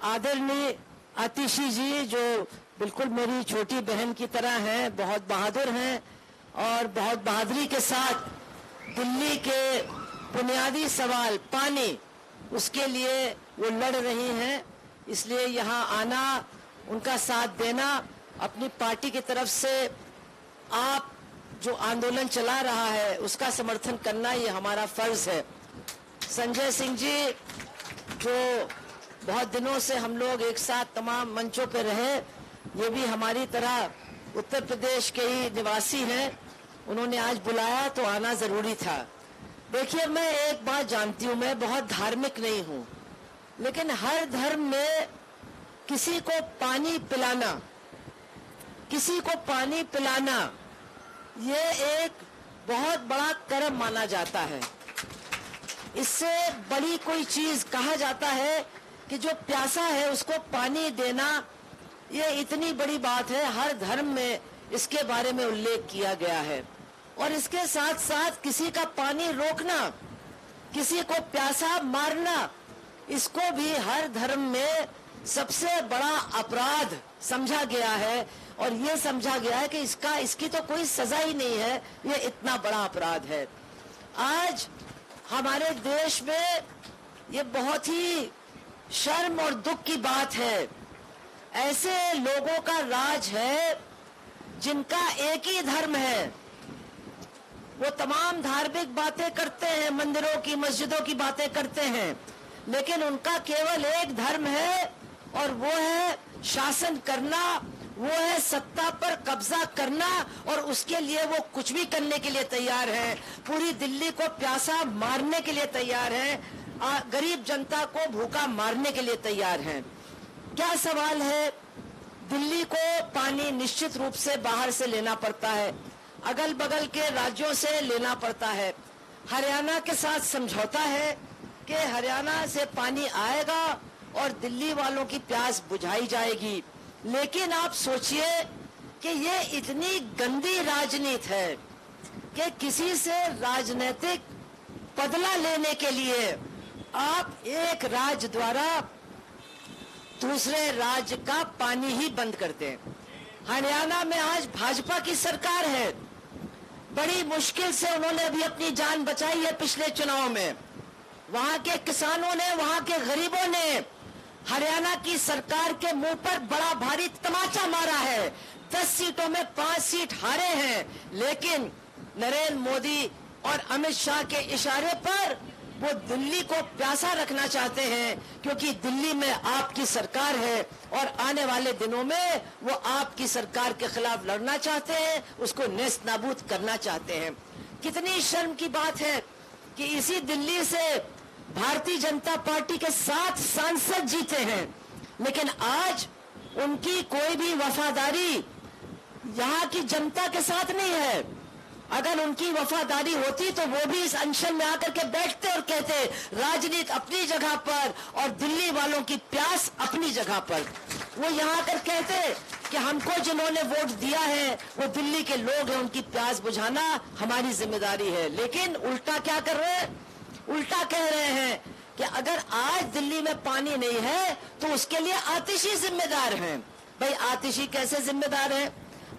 आदरणीय आतिशी जी, जो बिल्कुल मेरी छोटी बहन की तरह हैं, बहुत बहादुर हैं और बहुत बहादुरी के साथ दिल्ली के बुनियादी सवाल पानी, उसके लिए वो लड़ रही हैं। इसलिए यहाँ आना, उनका साथ देना, अपनी पार्टी की तरफ से आप जो आंदोलन चला रहा है उसका समर्थन करना, ये हमारा फर्ज है। संजय सिंह जी, जो बहुत दिनों से हम लोग एक साथ तमाम मंचों पे रहे, ये भी हमारी तरह उत्तर प्रदेश के ही निवासी हैं, उन्होंने आज बुलाया तो आना जरूरी था। देखिए, मैं एक बात जानती हूँ, मैं बहुत धार्मिक नहीं हूँ, लेकिन हर धर्म में किसी को पानी पिलाना, किसी को पानी पिलाना, ये एक बहुत बड़ा कर्म माना जाता है। इससे बड़ी कोई चीज कहा जाता है कि जो प्यासा है उसको पानी देना, ये इतनी बड़ी बात है। हर धर्म में इसके बारे में उल्लेख किया गया है। और इसके साथ साथ किसी का पानी रोकना, किसी को प्यासा मारना, इसको भी हर धर्म में सबसे बड़ा अपराध समझा गया है। और ये समझा गया है कि इसकी तो कोई सजा ही नहीं है, ये इतना बड़ा अपराध है। आज हमारे देश में ये बहुत ही शर्म और दुख की बात है, ऐसे लोगों का राज है जिनका एक ही धर्म है। वो तमाम धार्मिक बातें करते हैं, मंदिरों की, मस्जिदों की बातें करते हैं, लेकिन उनका केवल एक धर्म है और वो है शासन करना, वो है सत्ता पर कब्जा करना, और उसके लिए वो कुछ भी करने के लिए तैयार है। पूरी दिल्ली को प्यासा मारने के लिए तैयार है, गरीब जनता को भूखा मारने के लिए तैयार हैं। क्या सवाल है? दिल्ली को पानी निश्चित रूप से बाहर से लेना पड़ता है, अगल बगल के राज्यों से लेना पड़ता है। हरियाणा के साथ समझौता है कि हरियाणा से पानी आएगा और दिल्ली वालों की प्यास बुझाई जाएगी। लेकिन आप सोचिए कि ये इतनी गंदी राजनीति है कि किसी से राजनीतिक बदला लेने के लिए आप एक राज्य द्वारा दूसरे राज्य का पानी ही बंद कर दें। हरियाणा में आज भाजपा की सरकार है, बड़ी मुश्किल से उन्होंने अभी अपनी जान बचाई है पिछले चुनाव में। वहां के किसानों ने, वहां के गरीबों ने हरियाणा की सरकार के मुंह पर बड़ा भारी तमाचा मारा है। 10 सीटों में 5 सीट हारे हैं, लेकिन नरेंद्र मोदी और अमित शाह के इशारे पर वो दिल्ली को प्यासा रखना चाहते हैं, क्योंकि दिल्ली में आपकी सरकार है और आने वाले दिनों में वो आपकी सरकार के खिलाफ लड़ना चाहते हैं, उसको नेस्त नाबूद करना चाहते हैं। कितनी शर्म की बात है कि इसी दिल्ली से भारतीय जनता पार्टी के 7 सांसद जीते हैं, लेकिन आज उनकी कोई भी वफादारी यहाँ की जनता के साथ नहीं है। अगर उनकी वफादारी होती तो वो भी इस अनशन में आकर के बैठते और कहते राजनीति अपनी जगह पर और दिल्ली वालों की प्यास अपनी जगह पर। वो यहाँ आकर कहते कि हमको जिन्होंने वोट दिया है वो दिल्ली के लोग हैं, उनकी प्यास बुझाना हमारी जिम्मेदारी है। लेकिन उल्टा क्या कर रहे हैं? उल्टा कह रहे हैं कि अगर आज दिल्ली में पानी नहीं है तो उसके लिए आतिशी जिम्मेदार हैं। भाई, आतिशी कैसे जिम्मेदार है?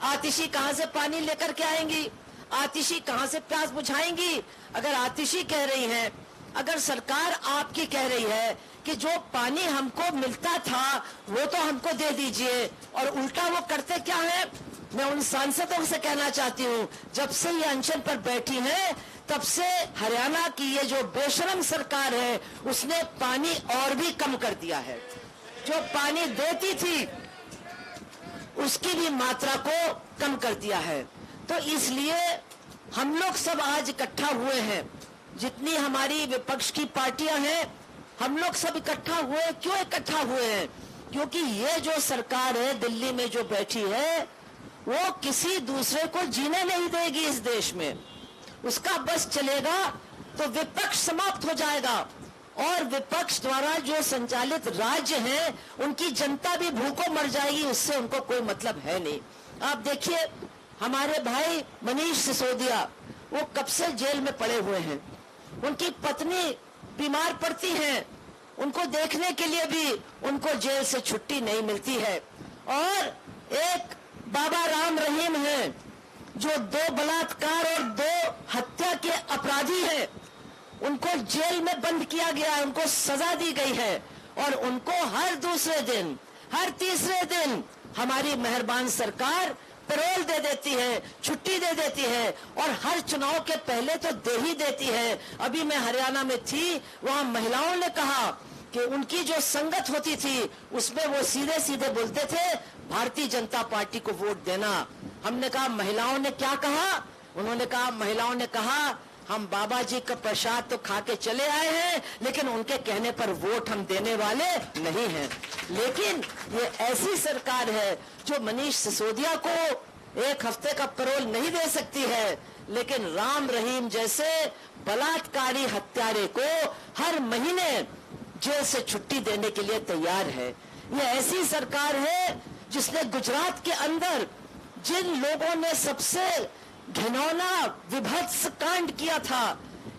आतिशी कहां से पानी लेकर के आएंगी? आतिशी कहां से प्यास बुझाएंगी? अगर आतिशी कह रही हैं, अगर सरकार आपकी कह रही है कि जो पानी हमको मिलता था वो तो हमको दे दीजिए, और उल्टा वो करते क्या है? मैं उन सांसदों से कहना चाहती हूँ, जब से ये अनशन पर बैठी हैं तब से हरियाणा की ये जो बेशरम सरकार है उसने पानी और भी कम कर दिया है। जो पानी देती थी उसकी भी मात्रा को कम कर दिया है। तो इसलिए हम लोग सब आज इकट्ठा हुए हैं, जितनी हमारी विपक्ष की पार्टियां हैं, हम लोग सब इकट्ठा हुए। क्यों इकट्ठा हुए हैं? क्योंकि ये जो सरकार है दिल्ली में जो बैठी है वो किसी दूसरे को जीने नहीं देगी इस देश में। उसका बस चलेगा तो विपक्ष समाप्त हो जाएगा, और विपक्ष द्वारा जो संचालित राज्य हैं उनकी जनता भी भूखों मर जाएगी, उससे उनको कोई मतलब है नहीं। आप देखिए, हमारे भाई मनीष सिसोदिया वो कब से जेल में पड़े हुए हैं, उनकी पत्नी बीमार पड़ती हैं, उनको देखने के लिए भी उनको जेल से छुट्टी नहीं मिलती है। और एक बाबा राम रहीम हैं जो 2 बलात्कार और 2 हत्या के अपराधी हैं, उनको जेल में बंद किया गया है, उनको सजा दी गई है और उनको हर दूसरे दिन, हर तीसरे दिन हमारी मेहरबान सरकार पैरोल दे देती है, छुट्टी दे देती है और हर चुनाव के पहले तो दे ही देती है। अभी मैं हरियाणा में थी, वहां महिलाओं ने कहा कि उनकी जो संगत होती थी उसमें वो सीधे सीधे बोलते थे भारतीय जनता पार्टी को वोट देना। हमने कहा महिलाओं ने क्या कहा? उन्होंने कहा, महिलाओं ने कहा हम बाबा जी का प्रसाद तो खा के चले आए हैं लेकिन उनके कहने पर वोट हम देने वाले नहीं हैं। लेकिन ये ऐसी सरकार है जो मनीष सिसोदिया को 1 हफ्ते का पैरोल नहीं दे सकती है, लेकिन राम रहीम जैसे बलात्कारी हत्यारे को हर महीने जेल से छुट्टी देने के लिए तैयार है। ये ऐसी सरकार है जिसने गुजरात के अंदर जिन लोगों ने सबसे घिनौना विभत्स कांड किया था,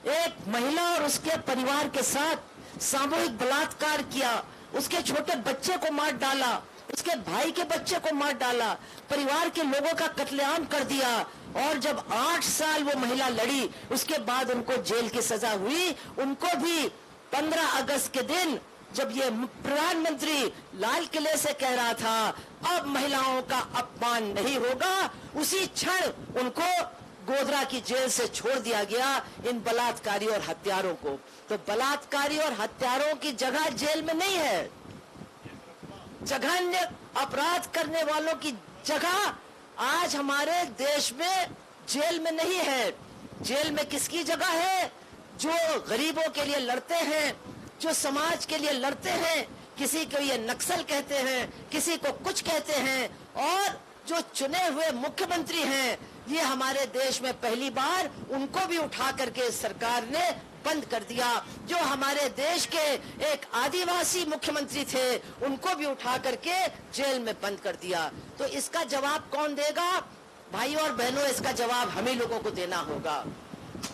एक महिला और उसके परिवार के साथ सामूहिक बलात्कार किया, उसके छोटे बच्चे को मार डाला, उसके भाई के बच्चे को मार डाला, परिवार के लोगों का कत्लेआम कर दिया और जब 8 साल वो महिला लड़ी उसके बाद उनको जेल की सजा हुई। उनको भी 15 अगस्त के दिन जब ये प्रधानमंत्री लाल किले से कह रहा था अब महिलाओं का अपमान नहीं होगा, उसी क्षण उनको गोधरा की जेल से छोड़ दिया गया, इन बलात्कारी और हत्यारों को। तो बलात्कारी और हत्यारों की जगह जेल में नहीं है, जघन्य अपराध करने वालों की जगह आज हमारे देश में जेल में नहीं है। जेल में किसकी जगह है? जो गरीबों के लिए लड़ते हैं, जो समाज के लिए लड़ते हैं। किसी को ये नक्सल कहते हैं, किसी को कुछ कहते हैं, और जो चुने हुए मुख्यमंत्री हैं ये हमारे देश में पहली बार उनको भी उठा करके सरकार ने बंद कर दिया। जो हमारे देश के एक आदिवासी मुख्यमंत्री थे उनको भी उठा करके जेल में बंद कर दिया। तो इसका जवाब कौन देगा? भाइयों और बहनों, इसका जवाब हम ही लोगों को देना होगा।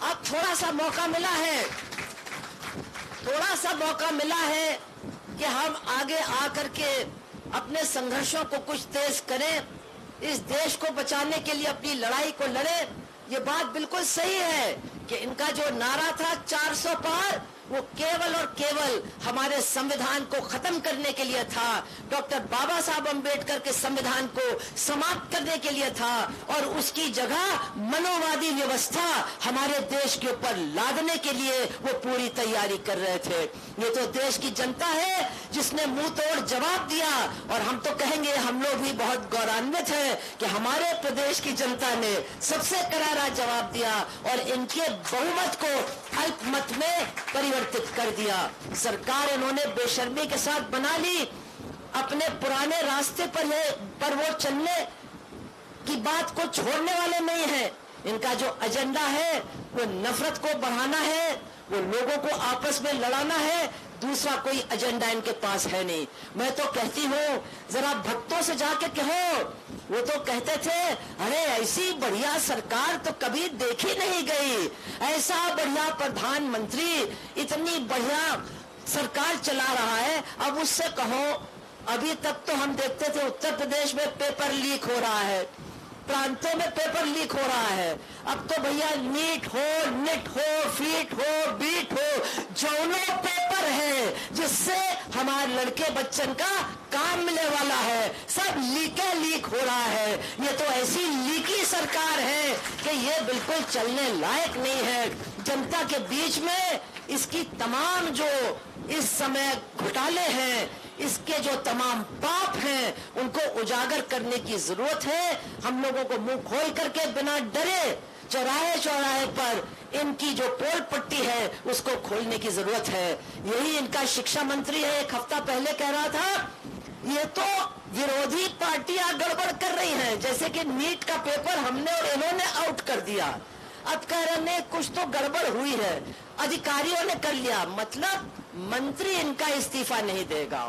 अब थोड़ा सा मौका मिला है, थोड़ा सा मौका मिला है कि हम आगे आकर के अपने संघर्षों को कुछ तेज करें, इस देश को बचाने के लिए अपनी लड़ाई को लड़े। ये बात बिल्कुल सही है कि इनका जो नारा था 400 पार, वो केवल और केवल हमारे संविधान को खत्म करने के लिए था, डॉक्टर बाबा साहब अम्बेडकर के संविधान को समाप्त करने के लिए था और उसकी जगह मनोवादी व्यवस्था हमारे देश के ऊपर लादने के लिए वो पूरी तैयारी कर रहे थे। ये तो देश की जनता है जिसने मुंह तोड़ जवाब दिया और हम तो कहेंगे, हम लोग भी बहुत गौरवान्वित हैं कि हमारे प्रदेश की जनता ने सबसे करारा जवाब दिया और इनके बहुमत को अल्पमत में परिवर्तित कर दिया। सरकार इन्होंने बेशर्मी के साथ बना ली, अपने पुराने रास्ते पर वो चलने की बात को छोड़ने वाले नहीं है। इनका जो एजेंडा है वो नफरत को बढ़ाना है, वो लोगों को आपस में लड़ाना है, दूसरा कोई एजेंडा इनके पास है नहीं। मैं तो कहती हूँ, जरा भक्तों से जाके कहो, वो तो कहते थे अरे ऐसी बढ़िया सरकार तो कभी देखी नहीं गई, ऐसा बढ़िया प्रधानमंत्री इतनी बढ़िया सरकार चला रहा है। अब उससे कहो, अभी तक तो हम देखते थे उत्तर प्रदेश में पेपर लीक हो रहा है, प्रांतों में पेपर लीक हो रहा है, अब तो भैया नीट हो, निट हो, फीट हो, बीट हो, जौनों पेपर है जिससे हमारे लड़के बच्चन का काम मिलने वाला है, सब लीक हो रहा है। ये तो ऐसी लीकी सरकार है कि ये बिल्कुल चलने लायक नहीं है। जनता के बीच में इसकी तमाम जो इस समय घोटाले हैं, इसके जो तमाम पाप हैं, उनको उजागर करने की जरूरत है। हम लोगों को मुंह खोल करके बिना डरे चौराहे चौराहे पर इनकी जो पोल पट्टी है उसको खोलने की जरूरत है। यही इनका शिक्षा मंत्री है, 1 हफ्ता पहले कह रहा था ये तो विरोधी पार्टियां गड़बड़ कर रही हैं, जैसे कि नीट का पेपर हमने और इन्होंने आउट कर दिया। अब कह रहे हैं कुछ तो गड़बड़ हुई है, अधिकारियों ने कर लिया, मतलब मंत्री इनका इस्तीफा नहीं देगा।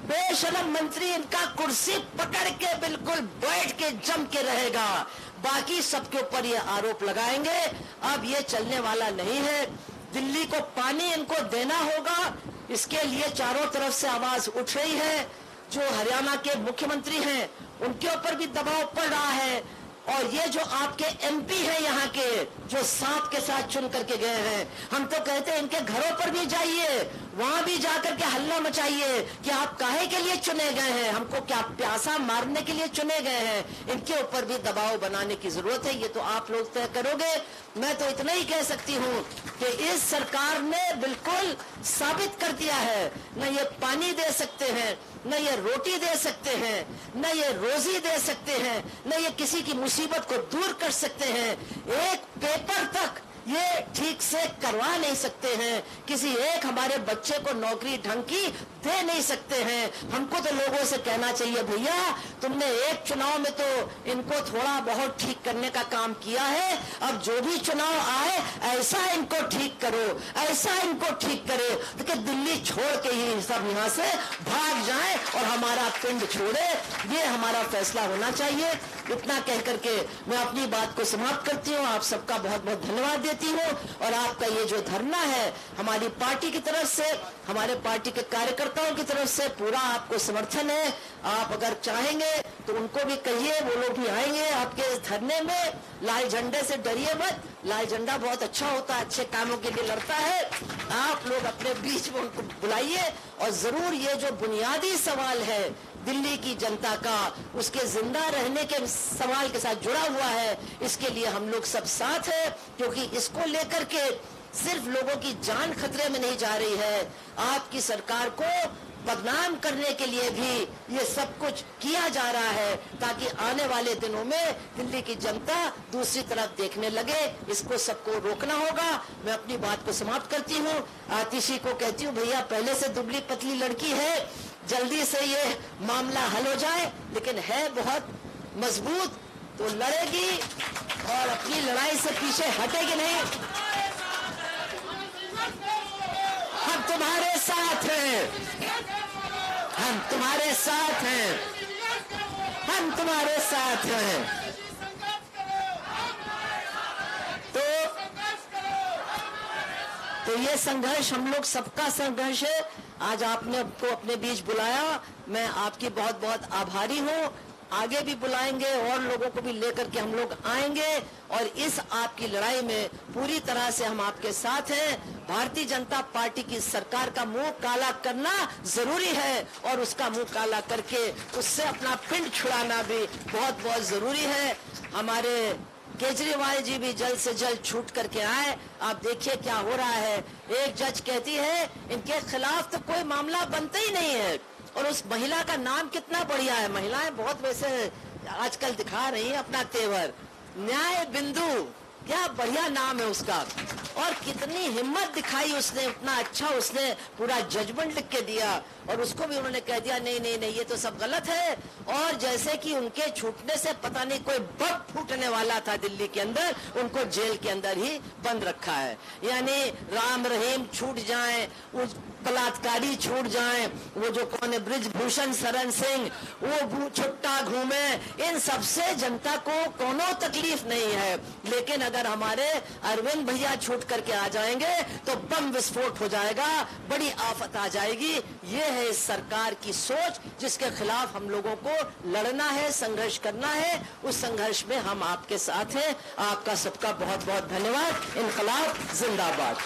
बेशरम मंत्री इनका कुर्सी पकड़ के बिल्कुल बैठ के जम के रहेगा, बाकी सबके ऊपर ये आरोप लगाएंगे। अब ये चलने वाला नहीं है। दिल्ली को पानी इनको देना होगा, इसके लिए चारों तरफ से आवाज उठ रही है। जो हरियाणा के मुख्यमंत्री हैं उनके ऊपर भी दबाव पड़ रहा है, और ये जो आपके एमपी हैं यहाँ के, जो साथ के साथ चुन करके गए हैं, हम तो कहते हैं इनके घरों पर भी जाइए, वहां भी जाकर के हल्ला मचाइए कि आप काहे के लिए चुने गए हैं, हमको क्या प्यासा मारने के लिए चुने गए हैं। इनके ऊपर भी दबाव बनाने की जरूरत है, ये तो आप लोग तय करोगे। मैं तो इतना ही कह सकती हूँ कि इस सरकार ने बिल्कुल साबित कर दिया है, न ये पानी दे सकते हैं, न ये रोटी दे सकते हैं, न ये रोजी दे सकते हैं, न ये किसी की मुसीबत को दूर कर सकते हैं। एक पेपर तक ये ठीक से करवा नहीं सकते हैं, किसी एक हमारे बच्चे को नौकरी ढंग की दे नहीं सकते हैं। हमको तो लोगों से कहना चाहिए, भैया तुमने एक चुनाव में तो इनको थोड़ा बहुत ठीक करने का काम किया है, अब जो भी चुनाव आए ऐसा इनको ठीक करो, ऐसा इनको ठीक करे कि दिल्ली छोड़ के ही सब यहाँ से भाग जाए और हमारा पिंड छोड़े। ये हमारा फैसला होना चाहिए। इतना कह करके मैं अपनी बात को समाप्त करती हूँ। आप सबका बहुत बहुत धन्यवाद देती हूँ, और आपका ये जो धरना है हमारी पार्टी की तरफ से, हमारे पार्टी के कार्यकर्ताओं की तरफ से पूरा आपको समर्थन है। आप अगर चाहेंगे तो उनको भी कहिए, वो लोग भी आएंगे आपके इस धरने में। लाल झंडे से डरिए मत, लाल झंडा बहुत अच्छा होता है, अच्छे कामों के लिए लड़ता है। आप लोग अपने बीच में उनको बुलाइए, और जरूर ये जो बुनियादी सवाल है दिल्ली की जनता का, उसके जिंदा रहने के सवाल के साथ जुड़ा हुआ है, इसके लिए हम लोग सब साथ हैं, क्योंकि इसको लेकर के सिर्फ लोगों की जान खतरे में नहीं जा रही है, आपकी सरकार को बदनाम करने के लिए भी ये सब कुछ किया जा रहा है, ताकि आने वाले दिनों में दिल्ली की जनता दूसरी तरफ देखने लगे। इसको सबको रोकना होगा। मैं अपनी बात को समाप्त करती हूँ। आतिशी को कहती हूँ, भैया पहले से दुबली पतली लड़की है, जल्दी से ये मामला हल हो जाए, लेकिन है बहुत मजबूत, तो लड़ेगी और अपनी लड़ाई से पीछे हटेगी नहीं। हम तुम्हारे साथ हैं, हम तुम्हारे साथ हैं, हम तुम्हारे साथ हैं। तो ये संघर्ष हम लोग सबका संघर्ष है। आज आपने को अपने बीच बुलाया, मैं आपकी बहुत बहुत आभारी हूँ। आगे भी बुलाएंगे और लोगों को भी लेकर के हम लोग आएंगे, और इस आपकी लड़ाई में पूरी तरह से हम आपके साथ हैं। भारतीय जनता पार्टी की सरकार का मुंह काला करना जरूरी है, और उसका मुंह काला करके उससे अपना पिंड छुड़ाना भी बहुत बहुत जरूरी है। हमारे केजरीवाल जी भी जल्द से जल्द छूट करके आए। आप देखिए क्या हो रहा है। एक जज कहती है इनके खिलाफ तो कोई मामला बनता ही नहीं है, और उस महिला का नाम कितना बढ़िया है। महिलाएं बहुत वैसे आजकल दिखा रही हैं अपना तेवर। न्याय बिंदु, क्या बढ़िया नाम है उसका, और कितनी हिम्मत दिखाई उसने, उतना अच्छा उसने पूरा जजमेंट लिख के दिया, और उसको भी उन्होंने कह दिया नहीं नहीं नहीं ये तो सब गलत है। और जैसे कि उनके छूटने से पता नहीं कोई बम फूटने वाला था दिल्ली के अंदर, उनको जेल के अंदर ही बंद रखा है। यानी राम रहीम छूट जाएं, उस बलात्कारी छूट जाएं, वो जो कौन है ब्रिजभूषण शरण सिंह वो छुट्टा घूमे, इन सबसे जनता को कोनो तकलीफ नहीं है। लेकिन अगर हमारे अरविंद भैया छूट करके आ जाएंगे तो बम विस्फोट हो जाएगा, बड़ी आफत आ जाएगी। ये है इस सरकार की सोच, जिसके खिलाफ हम लोगों को लड़ना है, संघर्ष करना है। उस संघर्ष में हम आपके साथ हैं। आपका सबका बहुत बहुत धन्यवाद। इनकलाब जिंदाबाद।